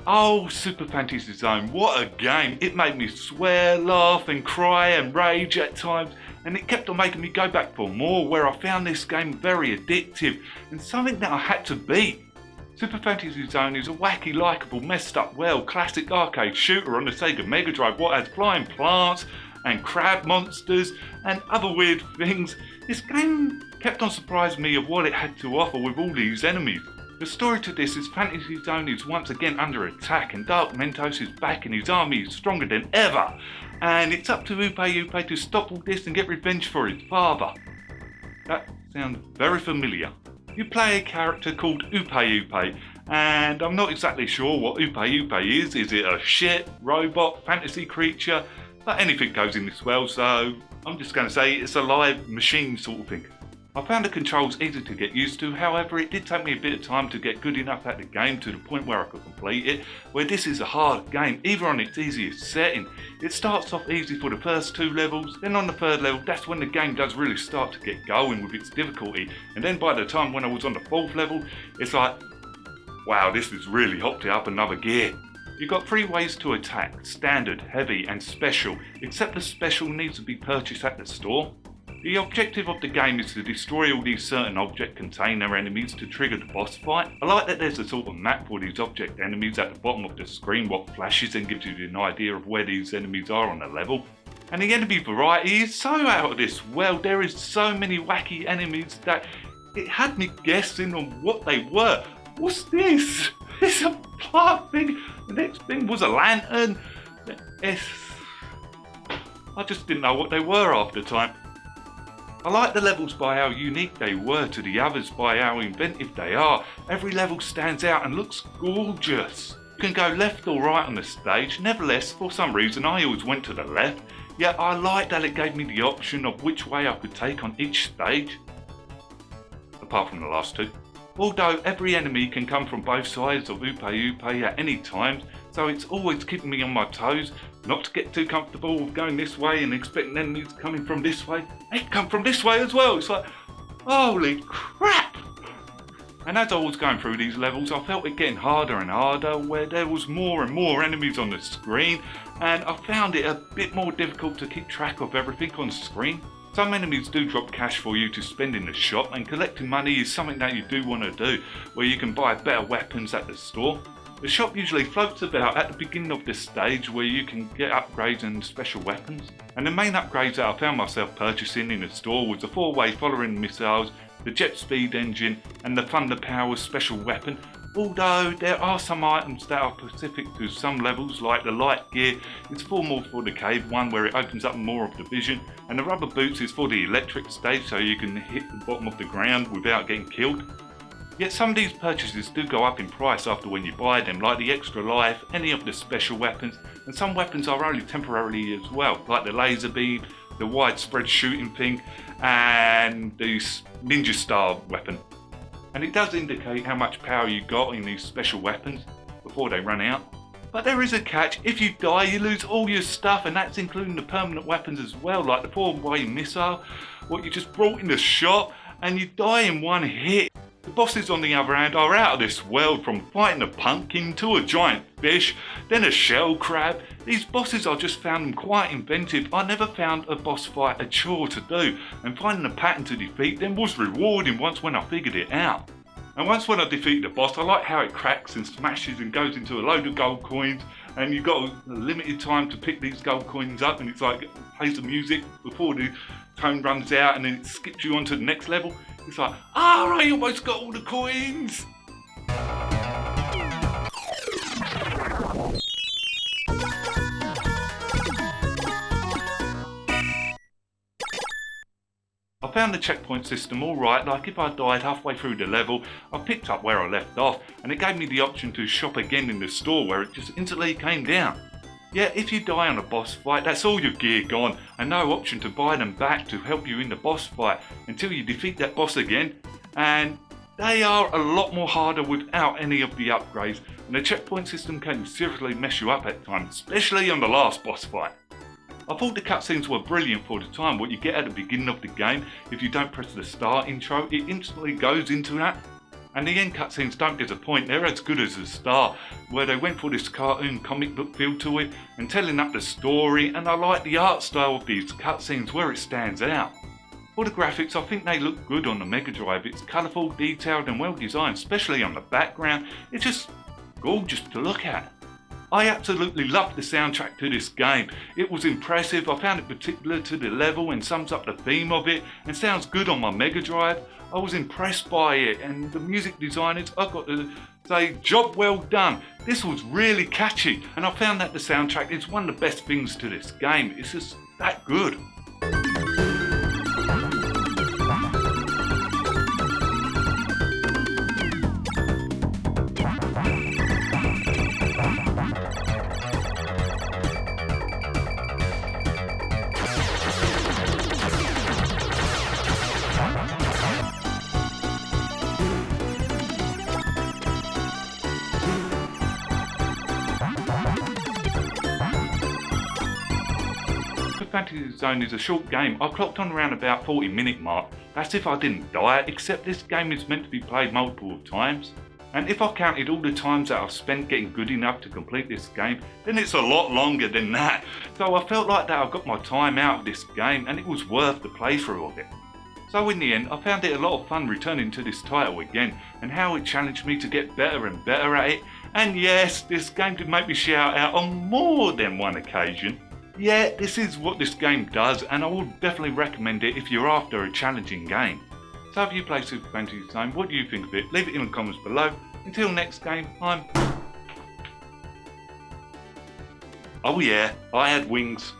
Oh, Super Fantasy Zone, what a game. It made me swear, laugh and cry and rage at times, and it kept on making me go back for more, where I found this game very addictive and something that I had to beat. Super Fantasy Zone is a wacky, likeable, messed up, classic arcade shooter on the Sega Mega Drive, what has flying plants and crab monsters and other weird things. This game kept on surprising me of what it had to offer with all these enemies. The story to this is Fantasy Zone is once again under attack and Dark Mentos is back and his army is stronger than ever. And it's up to Upe to stop all this and get revenge for his father. That sounds very familiar. You play a character called Upe, and I'm not exactly sure what Upe is. Is it a shit, robot, fantasy creature? But anything goes in this world, so I'm just going to say it's a live machine sort of thing. I found the controls easy to get used to, however it did take me a bit of time to get good enough at the game to the point where I could complete it, where this is a hard game, even on its easiest setting. It starts off easy for the first 2 levels, then on the 3rd level that's when the game does really start to get going with its difficulty, and then by the time when I was on the 4th level, it's like, wow, this has really hopped it up another gear. You've got 3 ways to attack, standard, heavy and special, except the special needs to be purchased at the store. The objective of the game is to destroy all these certain object container enemies to trigger the boss fight. I like that there's a sort of map for these object enemies at the bottom of the screen what flashes and gives you an idea of where these enemies are on the level. And the enemy variety is so out of this world. There is so many wacky enemies that it had me guessing on what they were. What's this? It's a plant thing. The next thing was a lantern. I just didn't know what they were after time. I like the levels by how unique they were to the others, by how inventive they are. Every level stands out and looks gorgeous. You can go left or right on the stage, nevertheless, for some reason I always went to the left, yet I like that it gave me the option of which way I could take on each stage, apart from the last 2. Although every enemy can come from both sides of Upe at any time, so it's always keeping me on my toes, not to get too comfortable with going this way and expecting enemies coming from this way. They come from this way as well. It's like, holy crap! And as I was going through these levels, I felt it getting harder and harder, where there was more and more enemies on the screen, and I found it a bit more difficult to keep track of everything on the screen. Some enemies do drop cash for you to spend in the shop, and collecting money is something that you do want to do, where you can buy better weapons at the store. The shop usually floats about at the beginning of this stage where you can get upgrades and special weapons. And the main upgrades that I found myself purchasing in the store was the 4-way following missiles, the jet speed engine and the thunder power special weapon. Although there are some items that are specific to some levels, like the light gear is more for the cave one where it opens up more of the vision, and the rubber boots is for the electric stage so you can hit the bottom of the ground without getting killed. Yet some of these purchases do go up in price after when you buy them, like the extra life, any of the special weapons, and some weapons are only temporarily as well, like the laser beam, the widespread shooting thing, and the ninja star weapon. And it does indicate how much power you got in these special weapons before they run out. But there is a catch: if you die you lose all your stuff, and that's including the permanent weapons as well, like the 4-way missile, what you just brought in the shop, and you die in one hit. The bosses on the other hand are out of this world, from fighting a pumpkin to a giant fish, then a shell crab. These bosses I just found them quite inventive. I never found a boss fight a chore to do, and finding a pattern to defeat them was rewarding once when I figured it out. And once when I defeat the boss, I like how it cracks and smashes and goes into a load of gold coins, and you've got a limited time to pick these gold coins up, and it's like it plays the music before the tone runs out and then it skips you on to the next level. It's like, I almost got all the coins! I found the checkpoint system alright, like if I died halfway through the level, I picked up where I left off, and it gave me the option to shop again in the store where it just instantly came down. Yeah, if you die on a boss fight, that's all your gear gone, and no option to buy them back to help you in the boss fight until you defeat that boss again. And they are a lot more harder without any of the upgrades, and the checkpoint system can seriously mess you up at times, especially on the last boss fight. I thought the cutscenes were brilliant for the time. What you get at the beginning of the game, if you don't press the start intro, it instantly goes into that. And the end cutscenes don't disappoint, they're as good as the start, where they went for this cartoon comic book feel to it and telling up the story, and I like the art style of these cutscenes where it stands out. For the graphics, I think they look good on the Mega Drive. It's colourful, detailed and well designed, especially on the background. It's just gorgeous to look at. I absolutely loved the soundtrack to this game. It was impressive, I found it particular to the level and sums up the theme of it and sounds good on my Mega Drive. I was impressed by it, and the music designers, I've got to say, job well done. This was really catchy, and I found that the soundtrack is one of the best things to this game. It's just that good. Fantasy Zone is a short game. I clocked on around about 40-minute mark. That's if I didn't die, except this game is meant to be played multiple times. And if I counted all the times that I've spent getting good enough to complete this game, then it's a lot longer than that. So I felt like that I got my time out of this game and it was worth the playthrough of it. So in the end, I found it a lot of fun returning to this title again and how it challenged me to get better and better at it. And yes, this game did make me shout out on more than one occasion. Yeah, this is what this game does, and I would definitely recommend it if you're after a challenging game. So have you played Super Fantasy Zone? What do you think of it? Leave it in the comments below. Until next game, I'm... Oh yeah, I had wings.